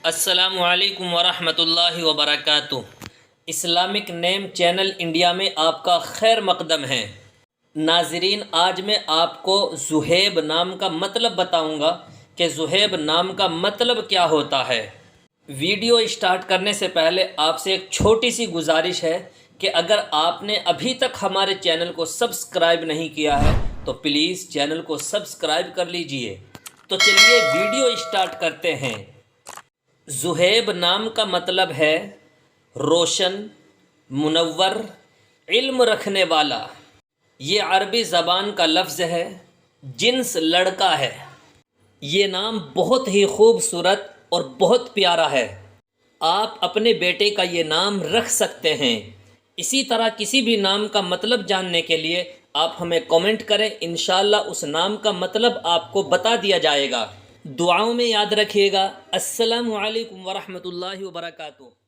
السلام علیکم ورحمۃ اللہ وبرکاتہ۔ اسلامک نیم چینل انڈیا میں آپ کا خیر مقدم ہے۔ ناظرین، آج میں آپ کو زہیب نام کا مطلب بتاؤں گا کہ زہیب نام کا مطلب کیا ہوتا ہے۔ ویڈیو اسٹارٹ کرنے سے پہلے آپ سے ایک چھوٹی سی گزارش ہے کہ اگر آپ نے ابھی تک ہمارے چینل کو سبسکرائب نہیں کیا ہے تو پلیز چینل کو سبسکرائب کر لیجئے۔ تو چلیے ویڈیو اسٹارٹ کرتے ہیں۔ زہیب نام کا مطلب ہے روشن، منور، علم رکھنے والا۔ یہ عربی زبان کا لفظ ہے، جنس لڑکا ہے۔ یہ نام بہت ہی خوبصورت اور بہت پیارا ہے۔ آپ اپنے بیٹے کا یہ نام رکھ سکتے ہیں۔ اسی طرح کسی بھی نام کا مطلب جاننے کے لیے آپ ہمیں کامنٹ کریں، انشاءاللہ اس نام کا مطلب آپ کو بتا دیا جائے گا۔ دعاؤں میں یاد رکھیے گا۔ السلام علیکم ورحمۃ اللہ وبرکاتہ۔